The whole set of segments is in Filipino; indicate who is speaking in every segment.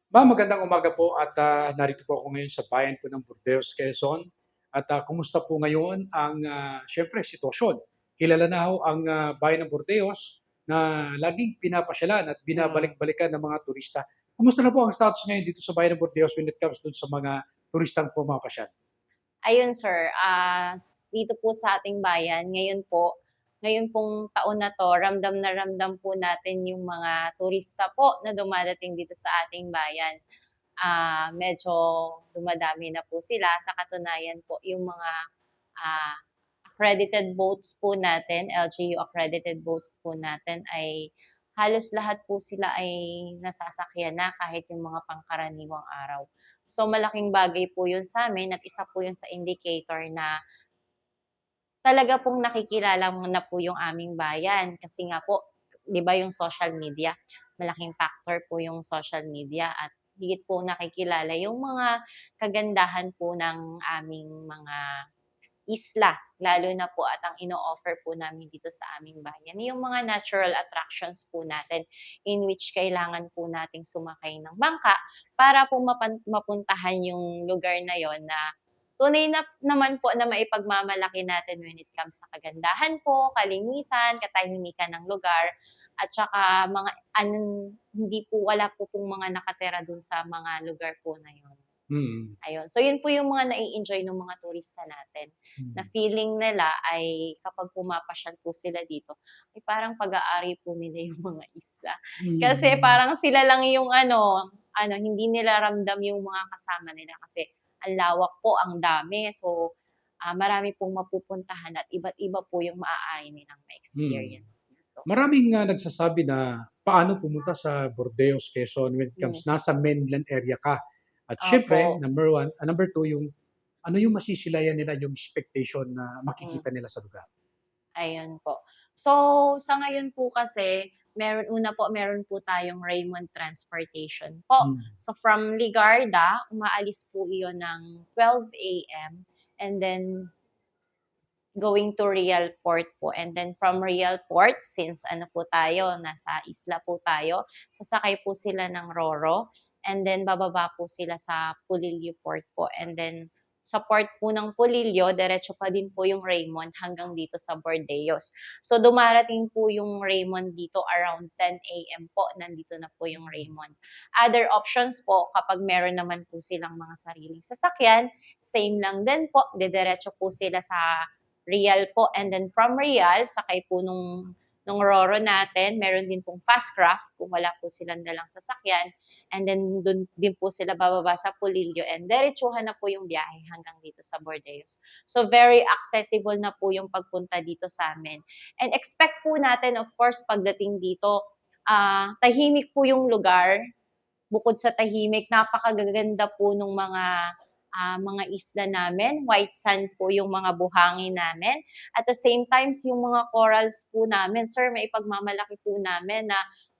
Speaker 1: Ma'am, magandang umaga po at narito po ako ngayon sa bayan po ng Burdeos, Quezon. At kumusta po ngayon ang siyempre sitwasyon? Kilala na ho ang bayan ng Burdeos na laging pinapasyalan at
Speaker 2: Mm.
Speaker 1: binabalik-balikan ng mga turista. Kumusta na po ang status ngayon dito sa bayan ng Burdeos when it comes dun sa mga turistang pumapasyal?
Speaker 2: Ayun sir, dito po sa ating bayan ngayon pong taon na 'to ramdam na ramdam po natin yung mga turista po na dumadating dito sa ating bayan. Medyo dumadami na po sila sa katunayan po yung mga, ah, accredited boats po natin, LGU accredited boats po natin ay halos lahat po sila ay nasasakyan na kahit yung mga pangkaraniwang araw. So, malaking bagay po yun sa'min at isa po yun sa indicator na talaga pong nakikilala mo na po yung aming bayan. Kasi nga po, 'di ba yung social media, malaking factor po yung social media at higit po nakikilala yung mga kagandahan po ng aming mga isla, lalo na po at ang ino-offer po namin dito sa aming bayan, yung mga natural attractions po natin in which kailangan po nating sumakay ng bangka para po mapuntahan yung lugar na yon na tunay na naman po na maipagmamalaki natin when it comes sa kagandahan po, kalinisan, katahimikan ng lugar, at saka mga hindi po wala po pong mga nakatira dun sa mga lugar po na yun.
Speaker 1: Mm.
Speaker 2: Ayun. So, yun po yung mga nai-enjoy nung mga turista natin, na
Speaker 1: Mm.
Speaker 2: feeling nila ay kapag pumapasyal po sila dito, ay parang pag-aari po nila yung mga isla. Kasi
Speaker 1: Mm.
Speaker 2: parang sila lang yung hindi nila ramdam yung mga kasama nila kasi ang lawak po, ang dami. So, marami pong mapupuntahan at iba't iba po yung maaari nilang
Speaker 1: Mm.
Speaker 2: ma-experience dito.
Speaker 1: Maraming nagsasabi na paano pumunta sa Burdeos, Quezon when it
Speaker 2: Hmm,
Speaker 1: comes nasa mainland area ka. At
Speaker 2: opo,
Speaker 1: siyempre, number one, number two, yung ano yung masisilayan nila, yung expectation na
Speaker 2: hmm.
Speaker 1: makikita nila sa lugar.
Speaker 2: Ayun po. So, sa ngayon po kasi, meron po tayong Raymond Transportation po.
Speaker 1: Hmm.
Speaker 2: So, from Ligarda, umaalis po iyon ng 12 AM and then going to Real Port po. And then from Real Port, since po tayo, nasa isla po tayo, sasakay po sila ng Roro and then bababa po sila sa Pulilio Port po. And then sa port po ng Pulilio, diretso pa din po yung Raymond hanggang dito sa Bordeos. So dumarating po yung Raymond dito around 10 AM po, nandito na po yung Raymond. Other options po, kapag meron naman po silang mga sariling sasakyan, same lang din po, didiretso po sila sa Real po and then from Real sakay po nung Roro natin meron din pong fast craft kung wala po silang dalang sasakyan and then dun din po sila bababa sa Pulilio and diretsuhan na po yung biyahe hanggang dito sa Bordeos. So very accessible na po yung pagpunta dito sa'min and expect po natin of course pagdating dito, tahimik po yung lugar. Bukod sa tahimik, napakagaganda po nung mga isla namin, white sand po yung mga buhangin namin. At the same times, yung mga corals po namin, sir, maipagmamalaki po namin na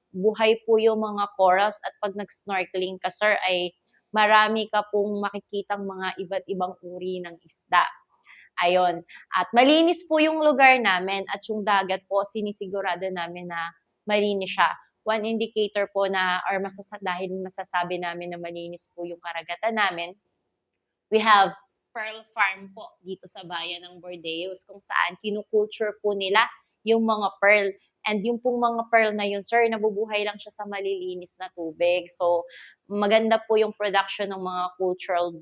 Speaker 2: buhay po yung mga corals at 'pag nag-snorkeling ka, sir, ay marami ka pong makikitang mga iba't ibang uri ng isda. Ayun, at malinis po yung lugar namin at yung dagat po sinisigurado namin na malinis siya. One indicator po na or dahil masasabi namin na malinis po yung karagatan namin, we have pearl farm po dito sa bayan ng Bordeos kung saan kinu-culture po nila yung mga pearl. And yung pong mga pearl na yun, sir, nabubuhay lang siya sa malilinis na tubig. So, maganda po yung production ng mga cultural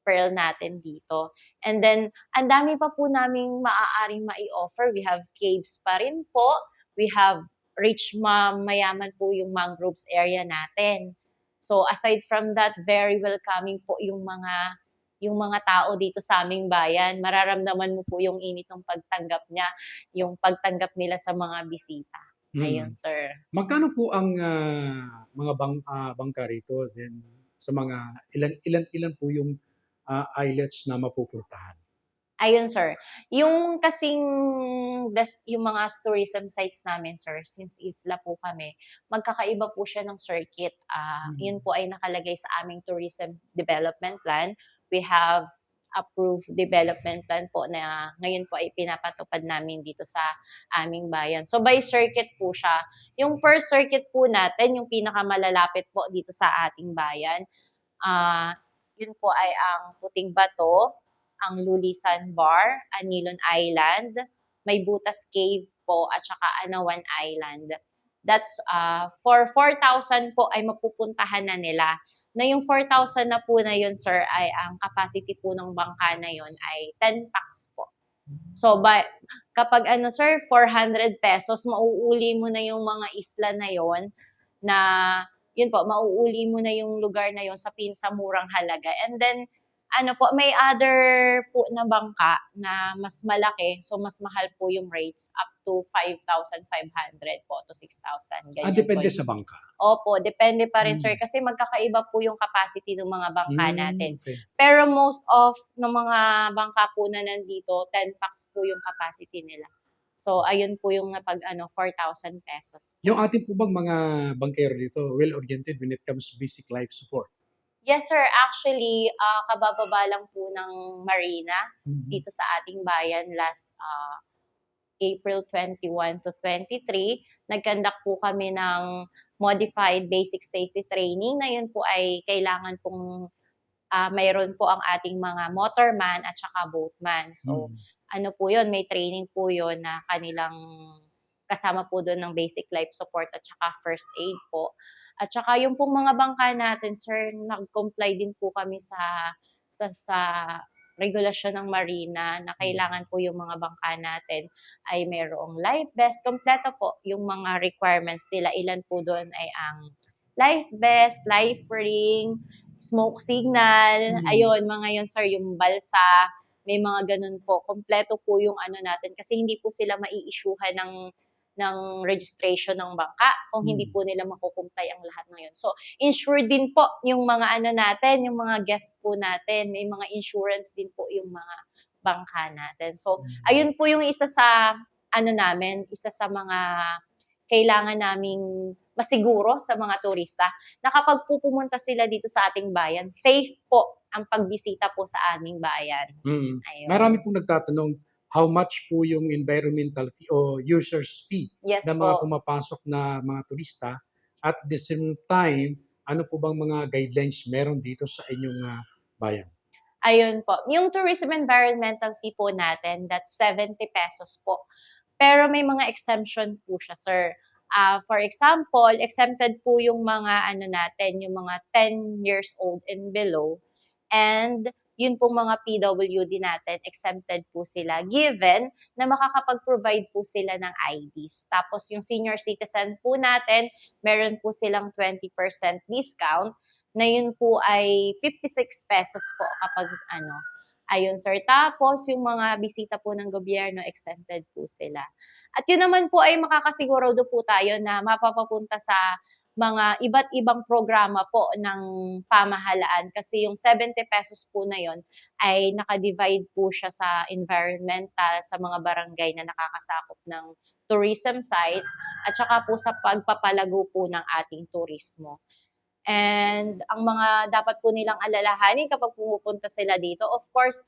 Speaker 2: pearl natin dito. And then, ang dami pa po naming maaaring mai-offer. We have caves pa rin po. We have mayaman po yung mangroves area natin. So, aside from that, very welcoming po yung mga tao dito sa aming bayan. Mararamdaman mo po yung init ng pagtanggap niya, yung pagtanggap nila sa mga bisita.
Speaker 1: Mm.
Speaker 2: Ayun, sir.
Speaker 1: Magkano po ang mga bangka rito, then sa mga ilan ilan ilan po yung islets na mapupuntahan?
Speaker 2: Ayun sir, yung kasing yung mga tourism sites namin sir, since isla po kami, magkakaiba po siya ng circuit. Yun
Speaker 1: Mm.
Speaker 2: po ay nakalagay sa aming tourism development plan. We have approved development plan po na ngayon po ay pinapatupad namin dito sa aming bayan. So by circuit po siya. Yung per circuit po natin, yung pinakamalalapit po dito sa ating bayan, yun po ay ang Puting Bato, ang Lulisan Bar, Anilon Island, May Butas Cave po, at saka Anawan Island. That's for 4,000 po ay mapupuntahan na nila. Na yung 4,000 na po na yun, sir, ay ang capacity po ng bangka na yun ay 10 packs po. So, kapag sir, 400 pesos, mauuli mo na yung mga isla na yon na, yun po, mauuli mo na yung lugar na yon sa pinsamurang halaga. And then, may other po na bangka na mas malaki, so mas mahal po yung rates, up to 5,500 po to 6,000. Ganyan
Speaker 1: Depende
Speaker 2: po.
Speaker 1: sa bangka.
Speaker 2: Opo, depende pa rin, sir, kasi magkakaiba po yung capacity ng mga bangka natin.
Speaker 1: Okay.
Speaker 2: Pero most of ng mga bangka po na nandito, 10 packs po yung capacity nila. So, ayun po yung 4,000 pesos.
Speaker 1: Yung ating po bang mga bangkero dito, well-oriented when it comes to basic life support?
Speaker 2: Yes, sir. Actually, kabababa lang po ng marina dito sa ating bayan last April 21 to 23. Nag-conduct po kami ng modified basic safety training na yun po ay kailangan pong mayroon po ang ating mga motorman at saka boatman. So, po yun, may training po yun na kanilang kasama po doon ng basic life support at saka first aid po. At saka yung pong mga bangka natin, sir, nag-comply din po kami sa regulasyon ng marina na kailangan po yung mga bangka natin ay mayroong life vest. Kompleto po yung mga requirements nila. Ilan po doon ay ang life vest, life ring, smoke signal, ayun, mga yun, sir, yung balsa, may mga ganun po. Kompleto po yung natin kasi hindi po sila mai-issuehan ng registration ng bangka kung hindi po nila makukumpay ang lahat ng yun. So, insured din po yung mga natin, yung mga guest po natin, may mga insurance din po yung mga bangka natin. So, ayun po yung isa sa isa sa mga kailangan naming masiguro sa mga turista na kapag pumunta sila dito sa ating bayan, safe po ang pagbisita po sa aming bayan. Ayun.
Speaker 1: Marami pong nagtatanong, how much po yung environmental fee o user's fee
Speaker 2: Yes
Speaker 1: ng mga
Speaker 2: po.
Speaker 1: pumapasok na mga turista? At the same time, ano po bang mga guidelines meron dito sa inyong bayan?
Speaker 2: Ayun po. Yung tourism environmental fee po natin, that's 70 pesos po. Pero may mga exemption po siya, sir. For example, exempted po yung mga natin, yung mga 10 years old and below. And yun pong mga PWD natin, exempted po sila given na makakapag-provide po sila ng IDs. Tapos yung senior citizen po natin, meron po silang 20% discount na yun po ay 56 pesos po kapag ayun, sir. Tapos yung mga bisita po ng gobyerno, exempted po sila. At yun naman po ay makakasigurado po tayo na mapapapunta sa mga iba't ibang programa po ng pamahalaan kasi yung 70 pesos po na yon ay naka-divide po siya sa environmental, sa mga barangay na nakakasakop ng tourism sites, at saka po sa pagpapalago po ng ating turismo. And ang mga dapat po nilang alalahanin kapag pumupunta sila dito, of course,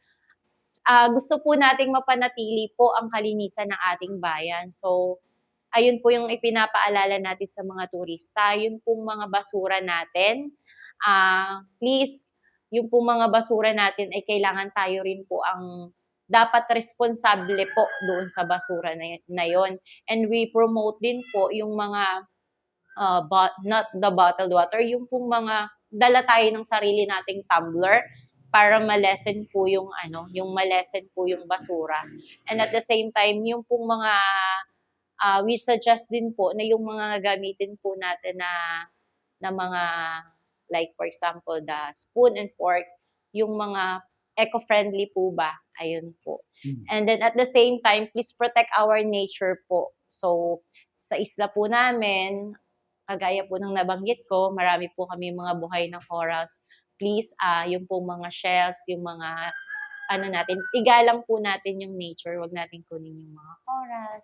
Speaker 2: gusto po nating mapanatili po ang kalinisan ng ating bayan. So, ayun po yung ipinapaalala natin sa mga turista, yun pong mga basura natin. Please, yung pong mga basura natin ay kailangan tayo rin po ang dapat responsable po doon sa basura na yon. And we promote din po yung mga not the bottled water, yung pong mga dala tayo ng sarili nating tumbler para ma-lessen po yung basura. And at the same time, yung pong mga we suggest din po na yung mga gamitin po natin na mga, like for example, the spoon and fork, yung mga eco-friendly po ba? Ayun po. And then at the same time, please protect our nature po. So, sa isla po namin, kagaya po ng nabanggit ko, marami po kami mga buhay na corals. Please, yung po mga shells, yung mga ano natin, igalang po natin yung nature, wag natin kunin yung mga oras,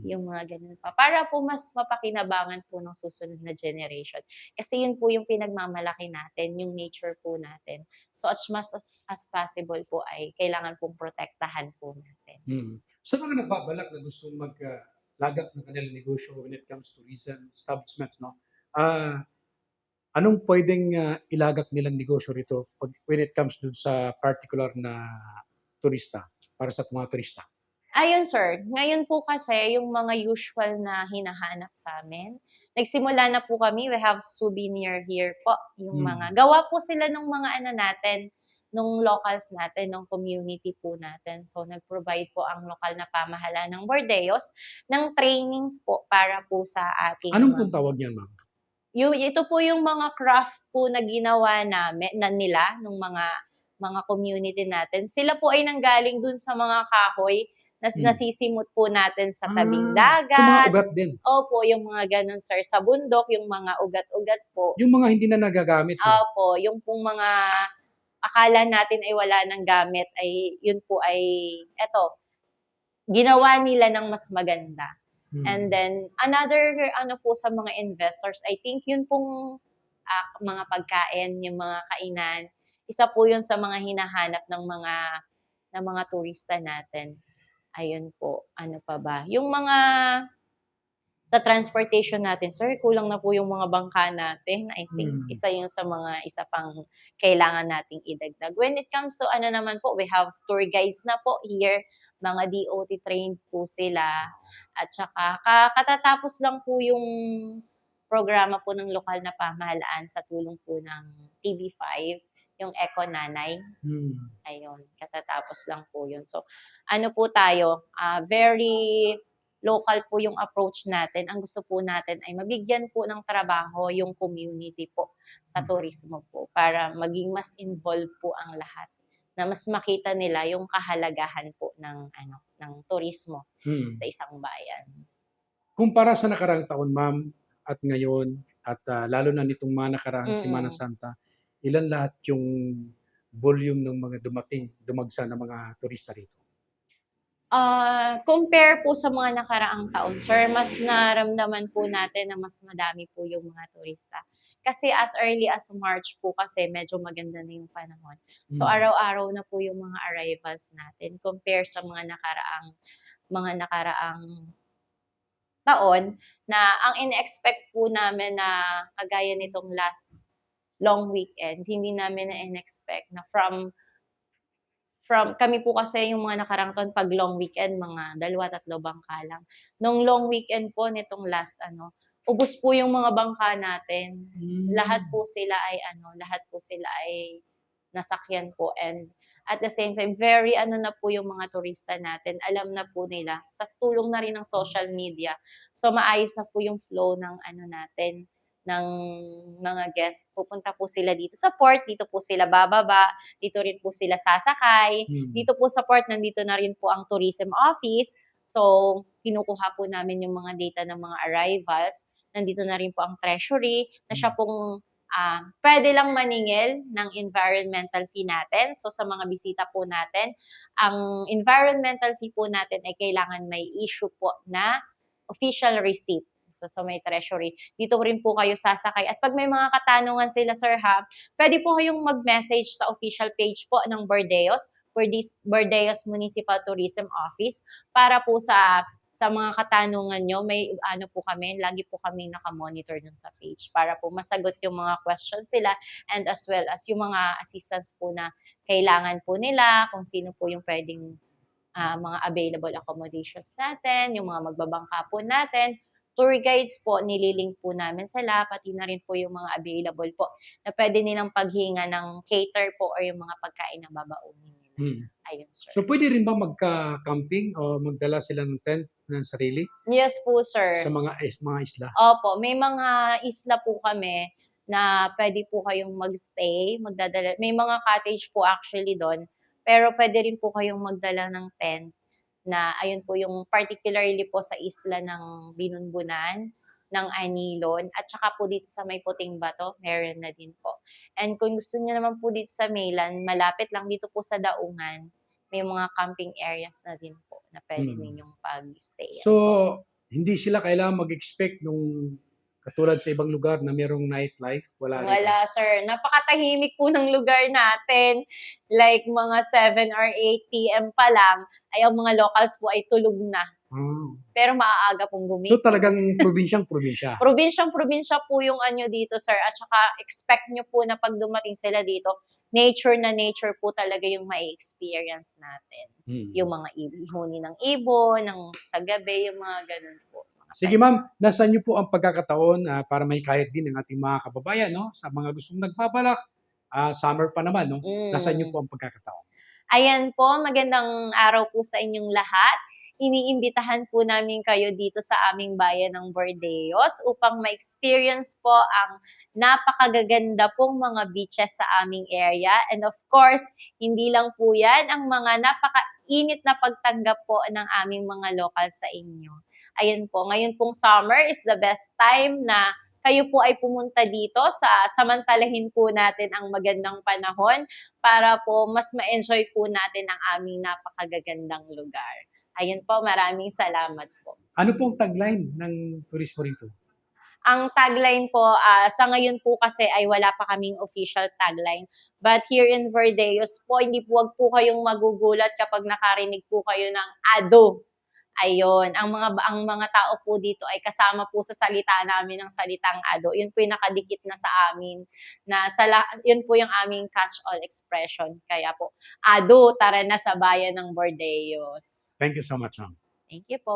Speaker 2: yung mga ganun pa. Para po mas mapakinabangan po ng susunod na generation. Kasi yun po yung pinagmamalaki natin, yung nature po natin. So as much as possible po ay kailangan pong protektahan po natin.
Speaker 1: Sa mga nagbabalak na gustong lagak ng kanilang negosyo when it comes to tourism establishments, no? Anong puwedeng, ilagak nilang negosyo rito when it comes dun sa particular na turista, para sa mga turista?
Speaker 2: Ayun sir, ngayon po kasi yung mga usual na hinahanap sa'min, nagsimula na po kami, we have souvenir here po, yung mga gawa po sila nung mga ano natin, nung locals natin, nung community po natin. So nag-provide po ang lokal na pamahalaan ng Bordeos ng trainings po para po sa ating
Speaker 1: Anong pong tawag niyan, ma'am?
Speaker 2: ito po yung mga craft po na ginawa nila nung mga community natin. Sila po ay nanggaling dun sa mga kahoy na nasisimot po natin sa tabing
Speaker 1: So mga
Speaker 2: dagat.
Speaker 1: ugat din?
Speaker 2: Opo, yung mga gano'n sir, sa bundok, yung mga ugat-ugat po.
Speaker 1: Yung mga hindi na nagagamit, no?
Speaker 2: Opo, yung pong mga akala natin ay wala ng gamit ay yun po ay eto, ginawa nila ng mas maganda. And then another ano po sa mga investors, I think yun pong mga pagkain, yung mga kainan, isa po yun sa mga hinahanap ng mga turista natin. Ayun po, ano pa ba? Yung mga sa transportation natin, sir, kulang na po yung mga bangka natin. I think isa yun sa mga isa pang kailangan nating idagdag. When it comes to ano naman po, we have tour guides na po here, mga DOT trained po sila. At saka katatapos lang po yung programa po ng lokal na pamahalaan sa tulong po ng TV5, yung Eco Nanay. Ayun, katatapos lang po yun. So, ano po tayo, very local po yung approach natin. Ang gusto po natin ay mabigyan po ng trabaho yung community po sa turismo po para maging mas involved po ang lahat na mas makita nila yung kahalagahan po ng turismo sa isang bayan.
Speaker 1: Kumpara sa nakaraang taon, ma'am, at ngayon at, lalo na nitong mga nakaraang Semana Santa, ilan lahat yung volume ng mga dumagsa na mga turista rito?
Speaker 2: Compare po sa mga nakaraang taon, sir, mas naramdaman po natin na mas madami po yung mga turista. Kasi as early as March po kasi medyo maganda na yung panahon. So araw-araw na po yung mga arrivals natin compare sa mga nakaraang taon na ang in-expect po namin na kagaya nitong last long weekend, hindi namin na-in-expect na from kami po kasi yung mga nakaraang taon 'pag long weekend mga 2, 3 bangka lang. Nung long weekend po nitong last ubos po yung mga bangka natin. Lahat po sila ay nasakyan po and at the same time very na po yung mga turista natin, alam na po nila sa tulong na rin ng social media. So maayos na po yung flow ng natin, ng mga guest. Pupunta po sila dito sa port, dito po sila bababa, dito rin po sila sasakay. Dito po sa port, nandito na rin po ang tourism office. So, kinukuha po namin yung mga data ng mga arrivals. Nandito na rin po ang treasury na siya pong pwede lang maningil ng environmental fee natin. So, sa mga bisita po natin, ang environmental fee po natin ay kailangan may issue po na official receipt. So may treasury. Dito rin po kayo sasakay. At pag may mga katanungan sila, sir ha, pwede po kayong mag-message sa official page po ng Bordeos, Bordeos Municipal Tourism Office, para po sa mga katanungan nyo, may po kami, lagi po kami nakamonitor dun sa page para po masagot yung mga questions nila and as well as yung mga assistance po na kailangan po nila, kung sino po yung pwedeng mga available accommodations natin, yung mga magbabangka po natin, tour guides po, nililink po namin sila, pati na rin po yung mga available po na pwede nilang paghinga ng cater po or yung mga pagkain na babaunin nila. Ayun, sir.
Speaker 1: So pwede rin ba magka-camping o magdala sila ng tent ng sarili
Speaker 2: Yes po, sir.
Speaker 1: sa mga isla?
Speaker 2: Opo, may mga isla po kami na pwede po kayong magstay, may mga cottage po actually do'n, pero pwede rin po kayong magdala ng tent na ayun po yung particularly po sa isla ng Binunbunan. ng Anilon at saka po dito sa may Puting Bato, meron na din po. And kung gusto niyo naman po dito sa mainland, malapit lang dito po sa Daungan, may mga camping areas na din po na pwede
Speaker 1: Mm.
Speaker 2: ninyong pag-stayan
Speaker 1: So,
Speaker 2: po.
Speaker 1: hindi sila kailangan mag-expect nung katulad sa ibang lugar na merong nightlife, wala rito?
Speaker 2: Wala sir, napakatahimik po ng lugar natin. Like mga 7 or 8 PM pa lang ay ang mga locals po ay tulog na.
Speaker 1: Ah.
Speaker 2: Pero maaga pong
Speaker 1: So,
Speaker 2: gumising.
Speaker 1: talagang probinsyang-probinsya.
Speaker 2: Probinsyang-probinsya po yung anyo dito sir at saka expect nyo po na 'pag dumating sila dito, nature na nature po talaga yung mai-experience natin.
Speaker 1: Mm.
Speaker 2: Yung mga huni ng ibon, ng sa gabi, yung mga gano'n po.
Speaker 1: Sige ma'am, nasaan niyo po ang pagkakataon, para maihikayat din ng ating mga kababayan 'no, sa mga gustong nagbabalak, summer pa naman 'no, nasaan niyo
Speaker 2: Mm.
Speaker 1: po ang pagkakataon?
Speaker 2: Ayan po, magandang araw po sa inyong lahat. Iniimbitahan po namin kayo dito sa aming bayan ng Bordeos upang ma-experience po ang napakagaganda pong mga beaches sa aming area. And of course, hindi lang po yan ang mga napakainit na pagtanggap po ng aming mga locals sa inyo. Ayan po, ngayon pong summer is the best time na kayo po ay pumunta dito samantalahin po natin ang magandang panahon para po mas ma-enjoy po natin ang aming napakagagandang lugar. Ayun po, maraming salamat po.
Speaker 1: Ano pong tagline ng turismo rito?
Speaker 2: Ang tagline po, sa ngayon po kasi ay wala pa kaming official tagline. But here in Verdeos po, hindi po wag po kayong magugulat kapag nakarinig po kayo ng ADO. Ayun, ang mga tao po dito ay kasama po sa salita namin ng salitang ADO. Yun po yung nakadikit na sa amin na yun po yung aming catch-all expression. Kaya po, ADO, tara na sa bayan ng Bordeos.
Speaker 1: Thank you so much ma'am.
Speaker 2: Thank you po.